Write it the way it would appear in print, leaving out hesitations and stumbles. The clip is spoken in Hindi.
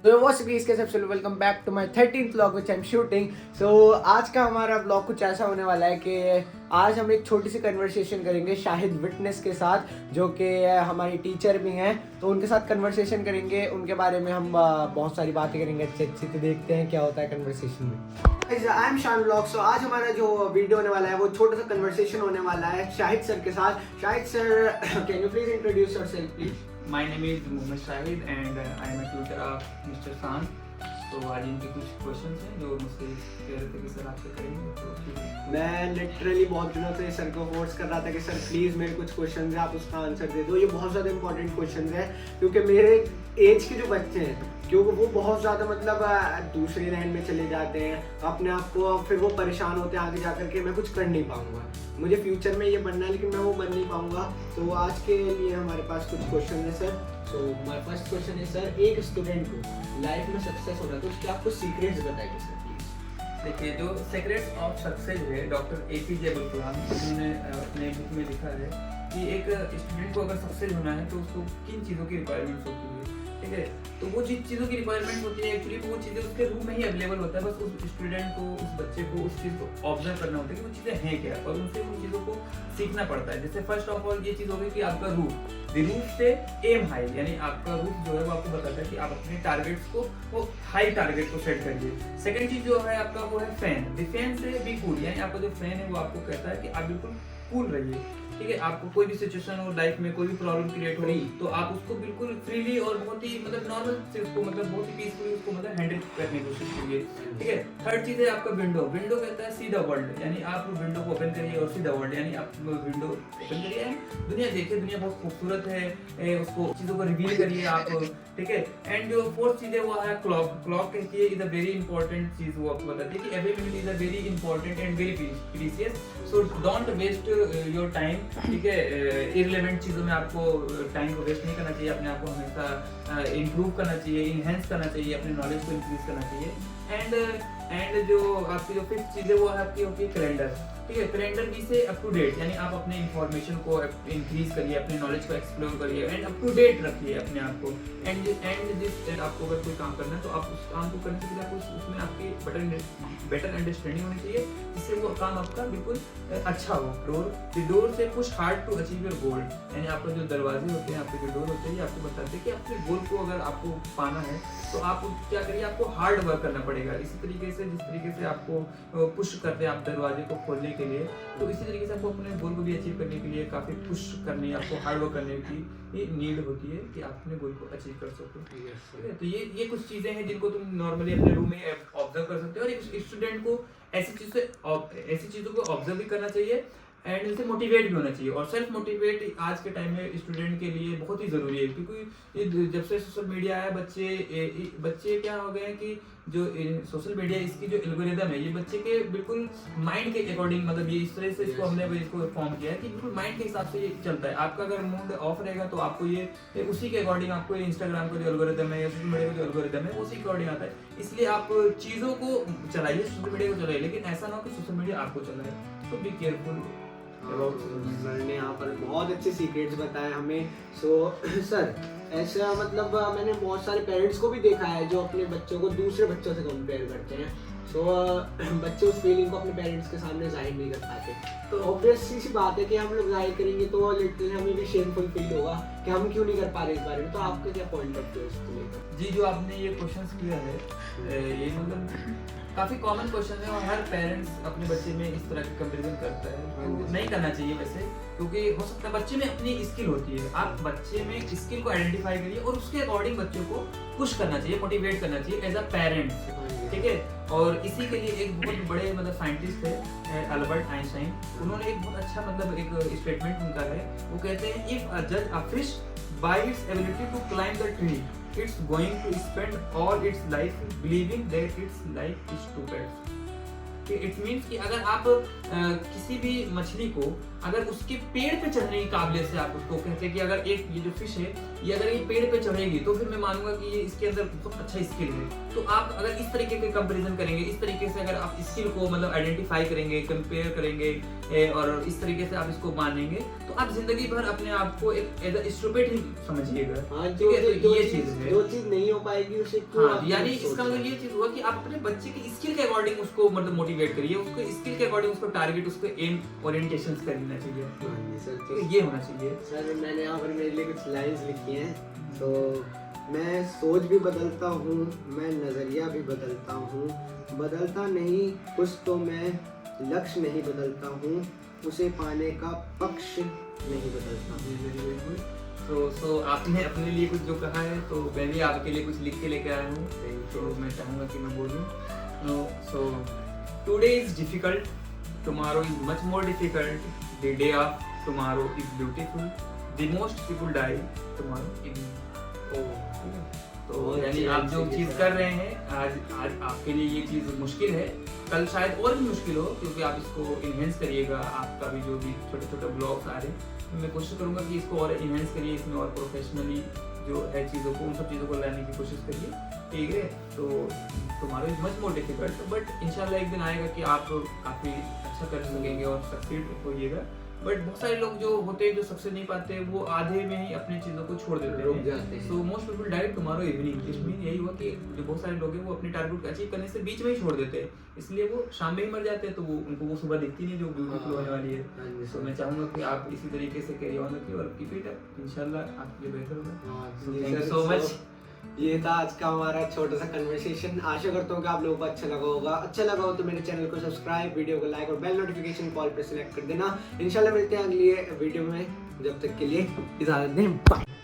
तो व्हाट्स अप गाइस, कैसे आप सब? Welcome back to my 13th vlog which I am shooting. So आज का हमारा व्लॉग कुछ ऐसा होने वाला है कि आज हम एक छोटी सी कन्वर्सेशन करेंगे शाहिद विटनेस के साथ, जो कि हमारी टीचर भी हैं। तो उनके साथ कन्वर्सेशन करेंगे, उनके बारे में हम बहुत सारी बातें करेंगे अच्छी अच्छी। तो देखते हैं क्या होता है कन्वर्सेशन में। आई एम शान व्लॉग। सो आज हमारा जो वीडियो होने वाला है वो छोटा सा कन्वर्सेशन होने वाला है शाहिद सर के साथ। Shahid sir, can you please introduce yourself please? My name is Mohammed Shahid and I am a tutor of Mr. San. तो आज इनके कुछ क्वेश्चंस हैं जो मुझसे कह रहे थे कि सर आपसे करेंगे। तो मैं लिटरली बहुत दिनों से सर को फोर्स कर रहा था कि सर प्लीज़ मेरे कुछ क्वेश्चन है, आप उसका आंसर दे दो। ये बहुत ज़्यादा इंपॉर्टेंट क्वेश्चन है क्योंकि मेरे एज के जो बच्चे हैं, क्योंकि वो बहुत ज़्यादा मतलब दूसरी लाइन में चले जाते हैं अपने आप को, फिर वो परेशान होते हैं आगे जा कर के मैं कुछ कर नहीं पाऊँगा। मुझे फ्यूचर में ये बनना है लेकिन मैं वो बन नहीं पाऊँगा। तो आज के लिए हमारे पास कुछ क्वेश्चन है sir. So my first question है सर, एक स्टूडेंट को लाइफ में सक्सेस होना तो उसके आपको सीक्रेट्स बताइए सर प्लीज। देखिए, जो सीक्रेट्स ऑफ सक्सेस है, डॉक्टर APJ अब्दुल कलाम उन्होंने अपने बुक में लिखा है कि एक स्टूडेंट को अगर सक्सेस होना है तो उसको किन चीज़ों की रिक्वायरमेंट्स होती है। ठीक है, तो वो जिन चीज़ों की रिक्वायरमेंट होती है एक्चुअली वो चीज़ें उसके रूम में ही अवेलेबल होता है। बस उस स्टूडेंट को, उस बच्चे को उस चीज़ को ऑब्जर्व करना होता है कि वो चीज़ें हैं क्या, और उनसे उन चीज़ों को सीखना पड़ता है। जैसे फर्स्ट ऑफ ऑल ये चीज़ होगी कि आपका रूट, द रूट से एम हाई, यानी आपका रूट जो है वो आपको बताता है कि आप अपने टारगेट्स को, वो हाई टारगेट को सेट करिए। सेकंड चीज़ जो है आपका वो है फैन, द फैन से बी कूल, यानी आपका जो फैन है वो आपको कहता है कि आप बिल्कुल कूल रहिए। ठीक है, आपको कोई भी सिचुएशन हो लाइफ में, कोई भी प्रॉब्लम क्रिएट हो रही तो आप उसको बिल्कुल फ्रीली और बहुत ही मतलब नॉर्मल से उसको मतलब बहुत ही पीसफुली उसको मतलब हैंडल करने की कोशिश कीजिए। ठीक है, थर्ड चीज़ है आपका विंडो। विंडो कहता है सी द वर्ल्ड, यानी आप विंडो को ओपन करिए और सी द वर्ल्ड, यानी आप विंडो ओपन करिए, दुनिया देखिए, दुनिया बहुत खूबसूरत है, उसको चीज़ों को रिवील करिए आप। ठीक है, एंड जो फोर्थ चीज़ है वो है क्लॉक। क्लॉक कहती है इज अ वेरी इंपॉर्टेंट चीज़, वो आपको बताती है कि every minute is a very important and very precious, so don't waste your time. ठीक है, इररिलेवेंट चीज़ों में आपको टाइम को वेस्ट नहीं करना चाहिए, अपने आप को हमेशा इम्प्रूव करना चाहिए, इन्हेंस करना चाहिए, अपने नॉलेज को इंक्रीज करना चाहिए। एंड जो आपकी जो फिफ्थ चीज़ है वो आपकी होती है कैलेंडर। ठीक है, कैलेंडर भी से अप टू डेट, यानी आप अपने इंफॉर्मेशन को इंक्रीज करिए, अपने नॉलेज को एक्सप्लोर करिए एंड अप टू डेट रखिए अपने आप को। एंड दिस आपको अगर कोई काम करना है तो आप उस काम को करने से पहले आपको उसमें आपकी बेटर अंडरस्टैंडिंग होनी चाहिए, जिससे वो काम आपका बिल्कुल अच्छा हो। डोर से push hard to achieve your goal, यानी आपके जो दरवाजे होते हैं, आपके जो डोर होते हैं, ये आपको बताते हैं कि अपने गोल को अगर आपको पाना है तो आप क्या करिए, आपको हार्ड वर्क करना पड़ेगा। इसी तरीके से जिस तरीके से आपको पुश करते हैं आप दरवाजे को खोलने के लिए, तो इसी तरीके से आपको अपने गोल को भी अचीव करने के लिए काफ़ी पुश करने, आपको हार्ड वर्क करने की ये नीड होती है कि आप अपने गोल को अचीव कर सको। ठीक है, तो ये कुछ चीज़ें हैं जिनको तुम नॉर्मली अपने रूम में ऑब्जर्व कर सकते हो, और एक स्टूडेंट को ऐसी चीज़ों को ऑब्जर्व भी करना चाहिए एंड इनसे मोटिवेट भी होना चाहिए। और सेल्फ मोटिवेट आज के टाइम में स्टूडेंट के लिए बहुत ही ज़रूरी है, क्योंकि जब से सोशल मीडिया आया बच्चे क्या हो गए हैं कि जो सोशल मीडिया इसकी जो एल्गोरिदम है ये बच्चे के बिल्कुल माइंड के अकॉर्डिंग, मतलब ये इस तरह से इसको हमने इसको फॉर्म किया है कि बिल्कुल माइंड के हिसाब से ये चलता है। आपका अगर मूड ऑफ रहेगा तो आपको ये उसी के अकॉर्डिंग, आपको इंस्टाग्राम का जो एल्गोरिदम है या सोशल मीडिया का जो एल्गोरिदम है उसी के अकॉर्डिंग आता है। इसलिए आप चीज़ों को चलाइए, सोशल मीडिया को चलाइए, लेकिन ऐसा ना हो कि सोशल मीडिया आपको चलाए। तो बी केयरफुल। सर ने यहाँ पर बहुत अच्छे सीक्रेट्स बताए हमें। सो सर, ऐसा मतलब मैंने बहुत सारे पेरेंट्स को भी देखा है जो अपने बच्चों को दूसरे बच्चों से कंपेयर करते हैं। सो बच्चे उस फीलिंग को अपने पेरेंट्स के सामने जाहिर नहीं कर पाते। तो ऑब्वियस सी बात है कि हम लोग जाहिर करेंगे तो लिटरली हमें भी शेमफुल फील होगा कि हम क्यों नहीं कर पा रहे इस बारे में। तो आपका क्या पॉइंट ऑफ व्यू है इसको लेकर? जी, जो आपने ये क्वेश्चंस किया है ये मतलब काफ़ी कॉमन क्वेश्चन है, और हर पेरेंट्स अपने बच्चे में इस तरह की कंपेरिजन करता है। तो नहीं करना चाहिए वैसे, क्योंकि हो सकता है बच्चे में अपनी स्किल होती है, आप बच्चे में स्किल को आइडेंटिफाई करिए और उसके अकॉर्डिंग बच्चों को पुश करना चाहिए, मोटिवेट करना चाहिए एज अ पेरेंट्स। ठीक है, और इसी के लिए एक बहुत बड़े मतलब साइंटिस्ट है अल्बर्ट आइंस्टाइन, उन्होंने एक बहुत अच्छा मतलब एक स्टेटमेंट उनका है, वो कहते हैं इफ अ जज a fish by its ability to climb the tree, it's going to spend all its life believing that its life is stupid। It means कि अगर आप किसी भी मछली को अगर उसके पेड़ पे चढ़ने की काबिलियत से आप उसको कहते हैं कि अगर एक ये जो फिश है ये अगर ये पेड़ पे चढ़ेगी तो फिर मैं मानूंगा कि ये इसके अंदर बहुत अच्छा स्किल है। तो आप अगर इस तरीके के कंपैरिजन करेंगे, इस तरीके से अगर आप स्किल को मतलब आइडेंटिफाई करेंगे, कंपेयर करेंगे और इस तरीके से आप इसको मानेंगे तो आप जिंदगी भर अपने आप को एक एज अ स्टूपिड ही समझिएगा। हाँ, ठीक है, तो ये चीज है, जो चीज नहीं हो पाएगी उसे क्यों हाँ, आप यानी सोच इसका रहे मतलब हैं? ये चीज हुआ कि आप अपने बच्चे के स्किल के अकॉर्डिंग उसको मतलब मोटिवेट करिए, उसको स्किल के अकॉर्डिंग उसको टारगेट, उसको एम ओरिएंटेशन करना चाहिए। हाँ जी सर, ठीक है, ये होना चाहिए। सर मैंने यहाँ पर मेरे लिए कुछ लाइंस लिखी हैं। तो मैं सोच भी बदलता हूँ, मैं नज़रिया भी बदलता हूँ, बदलता नहीं कुछ तो मैं लक्ष्य नहीं बदलता हूँ, उसे पाने का पक्ष नहीं बदलता हूँ। तो आपने अपने लिए कुछ जो कहा है तो मैं भी आपके लिए कुछ लिख के लेके आया हूँ, तो मैं चाहूँगा कि मैं बोलूँ। So today is difficult, tomorrow is much more difficult, the day of tomorrow is beautiful, the most people die tomorrow is. तो यानी आप जो चीज़ कर रहे हैं आज आपके लिए ये चीज़ मुश्किल है, कल शायद और भी मुश्किल हो, क्योंकि आप इसको इन्हेंस करिएगा। आपका भी जो भी छोटे छोटे ब्लॉग्स आ रहे हैं तो मैं कोशिश करूंगा कि इसको और इन्हेंस करिए, इसमें और प्रोफेशनली जो है चीज़ों को, उन सब चीज़ों को लाने की कोशिश करिए। ठीक है, तो तुम्हारा is much more difficult, but इंशाल्लाह एक दिन आएगा कि आप काफ़ी अच्छा कर सकेंगे और सक्सीड होइएगा। बट बहुत सारे लोग जो होते हैं जो सक्सेस नहीं पाते वो आधे में ही अपनी चीज़ों को छोड़ देते रुक हैं। जाते हैं। So most people die tomorrow evening, इसमें यही हुआ कि जो बहुत सारे लोग हैं वो अपने टारगेट को अचीव करने से बीच में ही छोड़ देते हैं, इसलिए वो शाम में ही मर जाते हैं, तो वो उनको वो सुबह दिखती नहीं जो ब्यूटीफुल होने वाली है। तो मैं चाहूँगा कि आप इसी तरीके से कैरी ऑन रखिए और कीप इट अप, इंशाल्लाह आपके लिए बेहतर होगा। Thank you so much. ये था आज का हमारा छोटा सा कन्वर्सेशन। आशा करता हूँ कि आप लोगों को अच्छा लगा होगा। अच्छा लगा हो तो मेरे चैनल को सब्सक्राइब, वीडियो को लाइक और बेल नोटिफिकेशन कॉल पे सिलेक्ट कर देना। इंशाल्लाह मिलते हैं अगली वीडियो में, जब तक के लिए इजाजत दें, बाय।